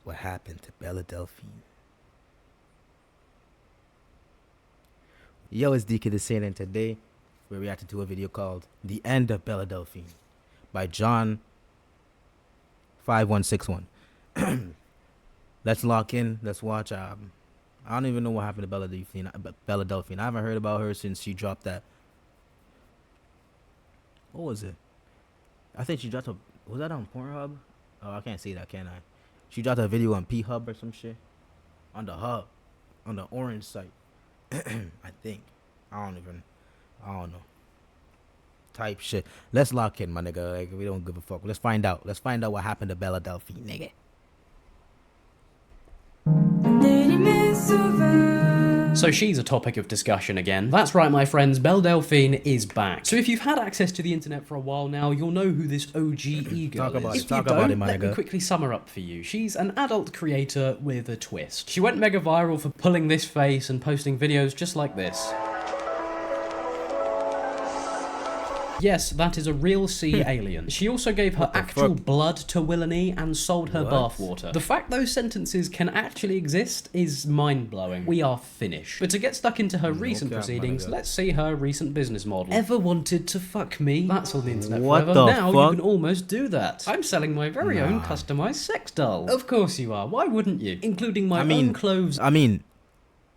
what happened to Belle Delphine. Yo, it's DK the Saint, and today we're reacting to a video called The End of Belle Delphine by John 5161. Let's lock in. Let's watch. I don't even know what happened to Belle Delphine. I haven't heard about her since she dropped that. What was it? I think she dropped a. Was that on Pornhub? Oh, I can't say that, can I? She dropped a video on P-Hub or some shit. On the hub. On the orange site. I think. I don't know. Type shit. Let's lock in, my nigga. Like, we don't give a fuck. Let's find out. Let's find out what happened to Belle Delphine, nigga. So she's a topic of discussion again. That's right, my friends, Belle Delphine is back. So if you've had access to the internet for a while now, you'll know who this OG e-girl is. If you don't, let me quickly sum her up for you. She's an adult creator with a twist. She went mega viral for pulling this face and posting videos just like this. Yes, that is a real sea alien. She also gave her actual blood to Willany and sold her bathwater. The fact those sentences can actually exist is mind-blowing. We are finished. But to get stuck into her recent proceedings, let's see her recent business model. Ever wanted to fuck me? That's on the internet forever. Now you can almost do that. I'm selling my very own customized sex doll. Of course you are. Why wouldn't you? Including my own clothes.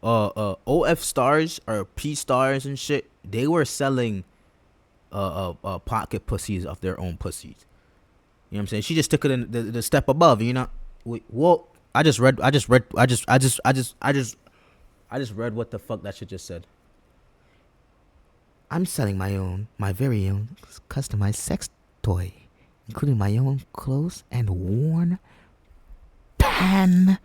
OF stars or P stars and shit, they were selling pocket pussies of their own pussies. You know what I'm saying? She just took it in the step above, you know. Well, I just read what the fuck that shit just said. I'm selling my very own customized sex toy, including my own clothes and worn panties.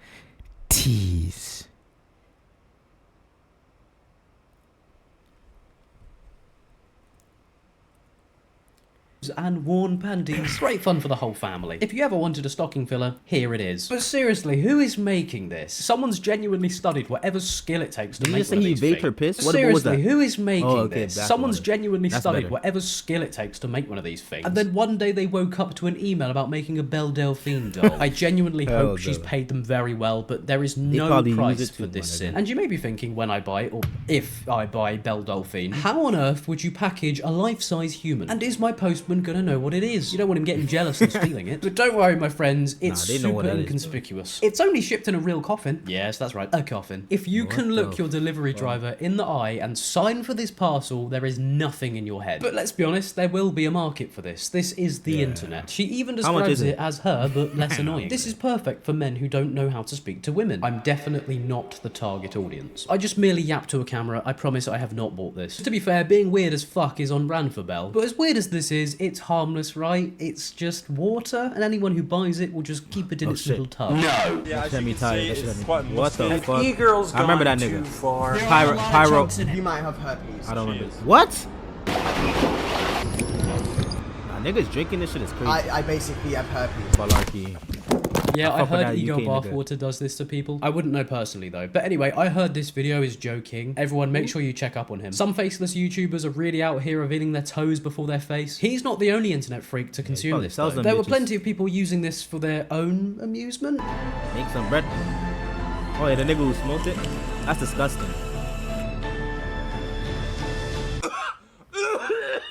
And worn panties. Great fun for the whole family. If you ever wanted a stocking filler, here it is. But seriously, who is making this? Someone's genuinely studied whatever skill it takes to make one of these things. Her piss? Seriously, who is making this? Someone's genuinely studied whatever skill it takes to make one of these things. And then one day they woke up to an email about making a Belle Delphine doll. I genuinely hope she's paid them very well, but there is no price for this sin. And you may be thinking, when I buy, or if I buy Belle Delphine, how on earth would you package a life-size human? And is my postman gonna know what it is? You don't want him getting jealous and stealing it. But don't worry, my friends, it's super inconspicuous. It's only shipped in a real coffin. Yes, that's right, a coffin. If you can look your delivery driver in the eye and sign for this parcel, there is nothing in your head. But let's be honest, there will be a market for this. This is the internet. She even describes it as her, but less annoying. This is perfect for men who don't know how to speak to women. I'm definitely not the target audience. I just merely yap to a camera. I promise I have not bought this. To be fair, being weird as fuck is on brand for Belle. But as weird as this is, it's harmless, right? It's just water, and anyone who buys it will just keep it in its little tub. No! Yeah, that me tired. What the fuck? E-girl's I remember that nigga. Pyro. You might have herpes. I don't remember. What? Nah, niggas drinking this shit is crazy. I basically have herpes. Malarkey. Yeah, I heard ego bathwater does this to people. I wouldn't know personally though. But anyway, I heard this video is joking. Everyone make sure you check up on him. Some faceless YouTubers are really out here revealing their toes before their face. He's not the only internet freak to consume this though. There were plenty of people using this for their own amusement. Make some bread. Oh yeah, the nigga who smoked it? That's disgusting.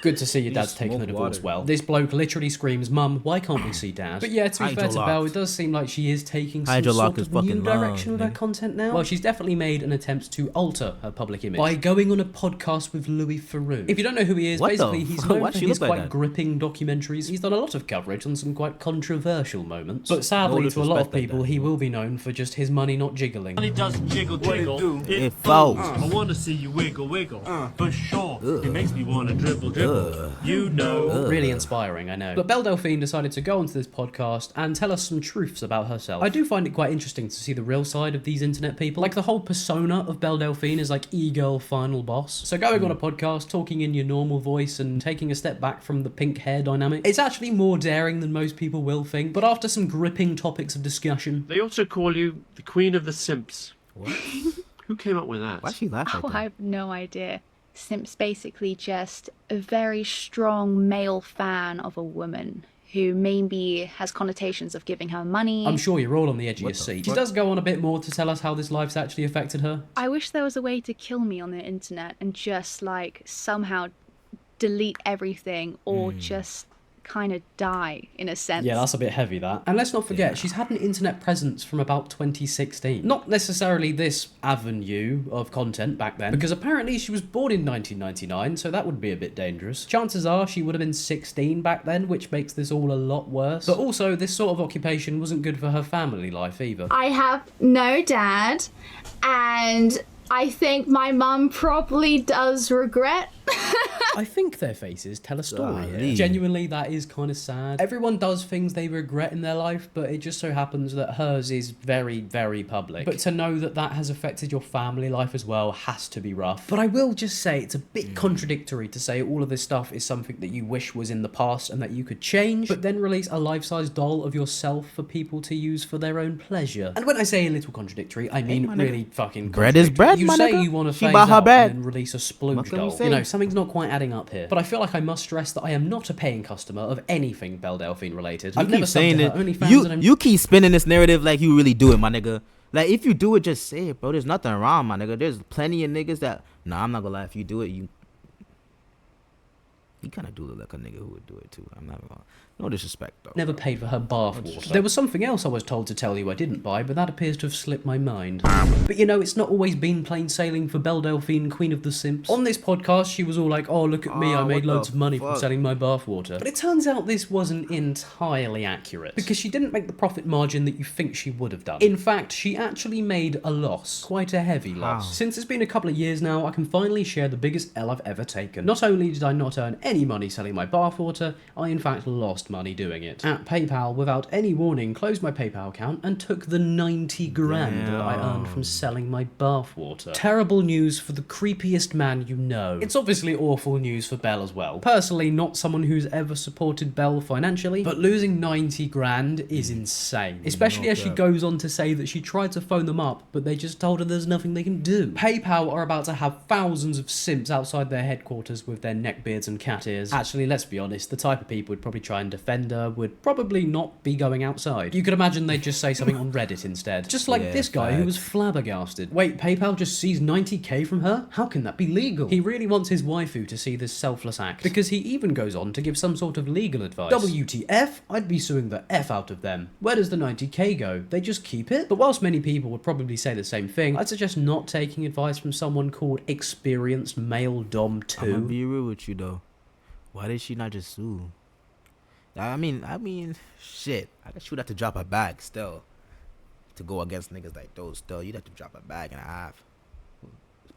Good to see your dad's taking the divorce well. This bloke literally screams, "Mum, why can't we see Dad?" But yeah, to be fair to Belle, it does seem like she is taking some sort of new direction with her content now. Well, she's definitely made an attempt to alter her public image by going on a podcast with Louis Theroux. If you don't know who he is, basically he's known for his quite gripping documentaries. He's done a lot of coverage on some quite controversial moments. But sadly, to a lot of people, he will be known for just his money not jiggling. Money does jiggle jiggle. It falls. I want to see you wiggle wiggle. For sure. It makes me want to dribble dribble. You know. Really inspiring, I know. But Belle Delphine decided to go onto this podcast and tell us some truths about herself. I do find it quite interesting to see the real side of these internet people. Like the whole persona of Belle Delphine is like e-girl final boss. So going on a podcast, talking in your normal voice and taking a step back from the pink hair dynamic, it's actually more daring than most people will think. But after some gripping topics of discussion... They also call you the Queen of the Simps. What? Who came up with that? Why'd she laugh like that? I have no idea. Simp's basically just a very strong male fan of a woman who maybe has connotations of giving her money. I'm sure you're all on the edge of your What the seat. She fuck? does go on a bit more to tell us how this life's actually affected her. I wish there was a way to kill me on the internet and just like somehow delete everything or just kind of die in a sense. Yeah, that's a bit heavy, that. And let's not forget, she's had an internet presence from about 2016. Not necessarily this avenue of content back then, because apparently she was born in 1999, so that would be a bit dangerous. Chances are she would have been 16 back then, which makes this all a lot worse. But also, this sort of occupation wasn't good for her family life either. I have no dad, and I think my mum probably does regret. I think their faces tell a story here. Golly. Genuinely, that is kind of sad. Everyone does things they regret in their life, but it just so happens that hers is very, very public. But to know that that has affected your family life as well has to be rough. But I will just say it's a bit contradictory to say all of this stuff is something that you wish was in the past and that you could change, but then release a life-size doll of yourself for people to use for their own pleasure. And when I say a little contradictory, I mean really fucking Bread is bread, You my say nigga. you want to She phase bought her out bread. and then release a splooge What can we doll. say? You know, something's not quite adding up here. But I feel like I must stress that I am not a paying customer of anything Belle Delphine related. I've never keep saying subbed to it. her OnlyFans and I'm You keep spinning this narrative like you really do it, my nigga. Like if you do it, just say it, bro. There's nothing wrong, my nigga. There's plenty of niggas that. Nah, I'm not gonna lie. If you do it, you kind of do look like a nigga who would do it too. I'm not gonna. No disrespect though. never paid for her bath water. There was something else I was told to tell you I didn't buy, but that appears to have slipped my mind. But you know, it's not always been plain sailing for Belle Delphine, Queen of the Simps. On this podcast, she was all like, oh, look at me, I made what loads the of money from fuck? selling my bath water. But it turns out this wasn't entirely accurate, because she didn't make the profit margin that you think she would have done. In fact, she actually made a loss. Quite a heavy loss. Since it's been a couple of years now, I can finally share the biggest L I've ever taken. Not only did I not earn any money selling my bath water, I in fact lost money doing it. At PayPal, without any warning, closed my PayPal account and took the 90 grand that I earned from selling my bath water. Terrible news for the creepiest man you know. It's obviously awful news for Belle as well. Personally, not someone who's ever supported Belle financially, but losing 90 grand is insane. Especially as she goes on to say that she tried to phone them up, but they just told her there's nothing they can do. PayPal are about to have thousands of simps outside their headquarters with their neckbeards and cat ears. Actually, let's be honest, the type of people who'd probably try and defend her would probably not be going outside. You could imagine they'd just say something on Reddit instead. Just like this guy who was flabbergasted. Wait, PayPal just sees 90k from her? How can that be legal? He really wants his waifu to see this selfless act, because he even goes on to give some sort of legal advice. WTF? I'd be suing the F out of them. Where does the 90k go? They just keep it? But whilst many people would probably say the same thing, I'd suggest not taking advice from someone called Experienced Male Dom 2. I'm gonna be real with you though. Why did she not just sue? I mean, shit. I guess she would have to drop a bag still to go against niggas like those. Still, you'd have to drop a bag and a half.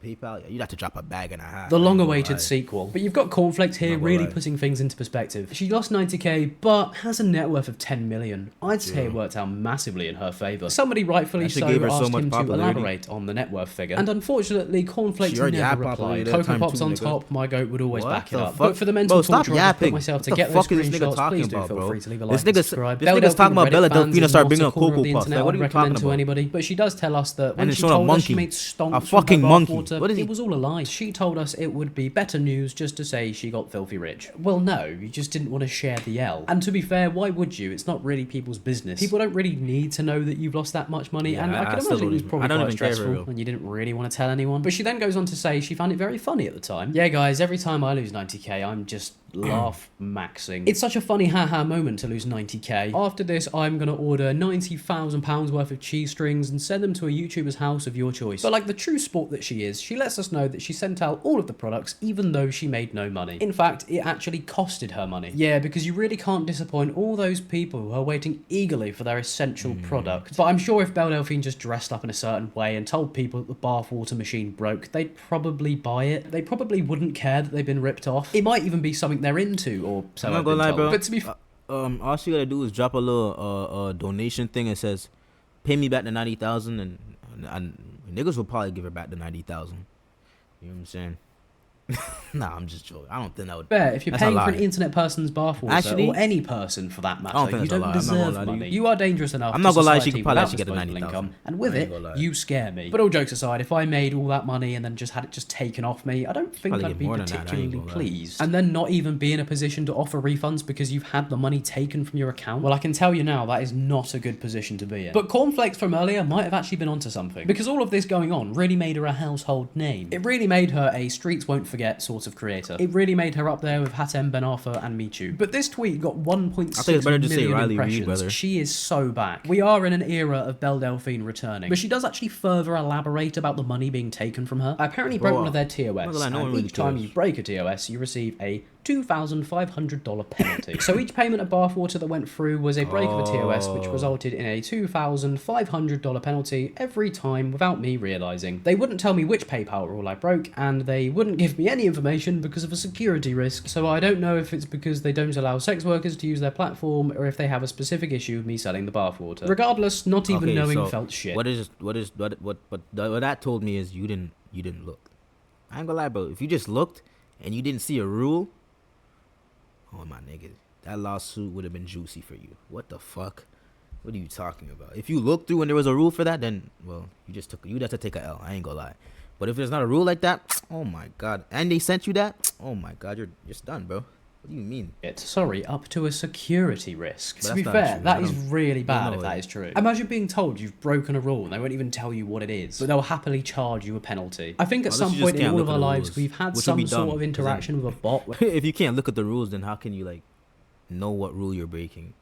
PayPal, yeah, you'd have to drop a bag and a half. The long-awaited sequel. But you've got Cornflakes here Not gonna really lie. putting things into perspective. She lost 90k, but has a net worth of 10 million. I'd say it worked out massively in her favour. Somebody rightfully That shit so gave her so asked much him to popularity. elaborate on the net worth figure. And unfortunately, Cornflakes She already had never replied. popularity at that Cocoa time Pops too, on nigga. top, my goat would always What back it the up. fuck? But for the mental Bro, stop torture I just put yapping. myself What to the get those fuck is this nigga screenshots, talking please do about, feel bro? free to leave a This like and nigga's- subscribe. this Belle nigga's talking Delphine about Bella Reddit fans Delphine is start not bringing a up corner of Cocoa the Puffs. internet Like, what I'd are you recommend talking to about? anybody. But she does tell us that when then she showing a told us she monkey. made stonks A from her fucking bath monkey. water, What is he- it was all a lie. She told us it would be better news just to say she got filthy rich. Well, no, you just didn't want to share the L. And to be fair, why would you? It's not really people's business. People don't really need to know that you've lost that much money, Yeah, and I I can still imagine don't it was even- probably I don't quite even care for stressful real. and you didn't really want to tell anyone. But she then goes on to say she found it very funny at the time. Yeah, guys, every time I lose 90k, I'm just laugh maxing. It's such a funny haha moment to lose 90k. After this, I'm gonna order £90,000 worth of cheese strings and send them to a YouTuber's house of your choice. But like the true sport that she is, she lets us know that she sent out all of the products even though she made no money. In fact, it actually costed her money. Yeah, because you really can't disappoint all those people who are waiting eagerly for their essential product. But I'm sure if Belle Delphine just dressed up in a certain way and told people that the bath water machine broke, they'd probably buy it. They probably wouldn't care that they've been ripped off. It might even be something they're into, or so I'm not I've gonna been lie, told. bro. But to be All she gotta do is drop a little donation thing that says, "Pay me back the 90,000," and niggas will probably give her back the 90,000. You know what I'm saying? Nah, I'm just joking. I don't think that would. Fair, if you're That's a paying for lie. an internet person's bathwater, Actually, or any person for that matter, think you that's a don't lie. I'm not gonna deserve lie to money. you. You are dangerous enough. I'm not to gonna lie, she society could probably without actually get a disposable 90,000. income, and with I ain't it, gonna lie. you scare me. But all jokes aside, if I made all that money and then just had it just taken off me, I don't think Probably I'd get be more than that, I ain't particularly gonna lie. pleased. And then not even be in a position to offer refunds because you've had the money taken from your account. Well, I can tell you now that is not a good position to be in. But Cornflakes from earlier might have actually been onto something, because all of this going on really made her a household name. It really made her a streets won't forget sort of creator. It really made her up there with Hatem Ben Arfa and Me Too. But this tweet got 1.6 I think it's better to say million Riley Reid, impressions. brother. She is so back. We are in an era of Belle Delphine returning, but she does actually further elaborate about the money being taken from her. I apparently broke one of their TOS, not gonna lie, no one and really each time cares. you break a TOS, you receive a $2,500 penalty. So each payment of bathwater that went through was a break of a TOS, which resulted in a $2,500 penalty every time without me realising. They wouldn't tell me which PayPal rule I broke, and they wouldn't give me any information because of a security risk, so I don't know if it's because they don't allow sex workers to use their platform or if they have a specific issue with me selling the bathwater. Regardless, not even Okay, knowing so felt shit. what that told me is you didn't look. I ain't gonna lie, bro. If you just looked and you didn't see a rule, oh my nigga, that lawsuit would have been juicy for you. What the fuck? What are you talking about? If you looked through and there was a rule for that, then well, you'd have to take a L. I ain't gonna lie. But if there's not a rule like that, oh my god, and they sent you that, oh my god, you're just done, bro. What do you mean? Sorry, up to a security risk. But To be that's not fair, true. that I is don't- really bad no if that way. is true. Imagine being told you've broken a rule and they won't even tell you what it is, but they'll happily charge you a penalty. I think at Unless some you just point in can't all look of at our the lives, rules, we've had which would some be sort dumb, of 'cause interaction with a bot. If you can't look at the rules, then how can you like know what rule you're breaking?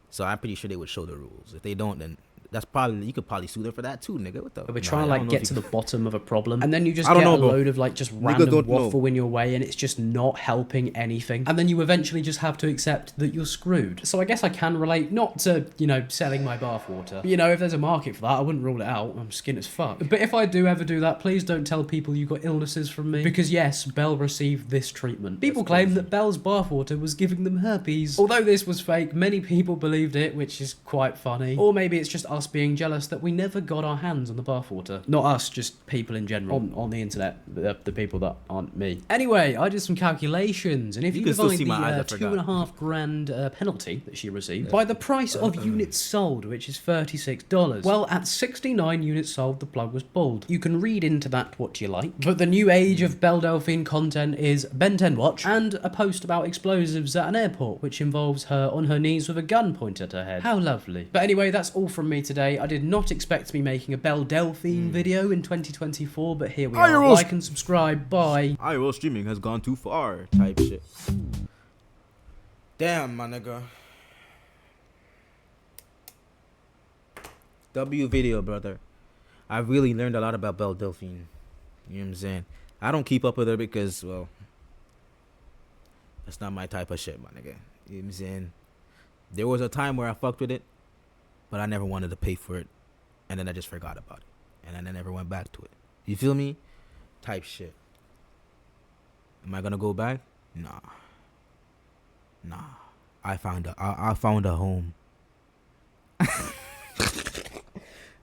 So I'm pretty sure they would show the rules. If they don't, then that's probably you could probably sue them for that too, nigga. What the? We're trying to like get to the bottom of a problem, and then you just I get don't a know, bro. load of like just random don't know. waffle in your way, and it's just not helping anything. And then you eventually just have to accept that you're screwed. So I guess I can relate, not to selling my bathwater, but if there's a market for that, I wouldn't rule it out. I'm skint as fuck. But if I do ever do that, please don't tell people you got illnesses from me, because yes, Belle received this treatment. People claim that Belle's bathwater was giving them herpes. Although this was fake, many people believed it, which is quite funny. Or maybe it's just us being jealous that we never got our hands on the bathwater. Not us, just people in general on the internet, the people that aren't me. Anyway, I did some calculations, and if you can still divide see my eyes, I the forgot. $2,500 penalty that she received by the price of units sold, which is $36, well, at 69 units sold, the plug was pulled. You can read into that what you like, but the new age of Belle Delphine content is Ben 10 Watch and a post about explosives at an airport, which involves her on her knees with a gun pointed at her head. How lovely. But anyway, that's all from me today. I did not expect to be making a Belle Delphine video in 2024, but here we are. Like and subscribe. Bye. IRL streaming has gone too far. Type shit. Damn, my nigga. W video, brother. I really learned a lot about Belle Delphine. You know what I'm saying? I don't keep up with her because, well, that's not my type of shit, my nigga. You know what I'm saying? There was a time where I fucked with it, but I never wanted to pay for it. And then I just forgot about it. And then I never went back to it. You feel me? Type shit. Am I gonna go back? Nah. I found a home.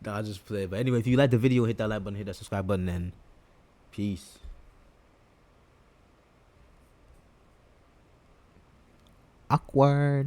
Nah, I'll just play. But anyway, if you like the video, hit that like button, hit that subscribe button, and peace. Awkward.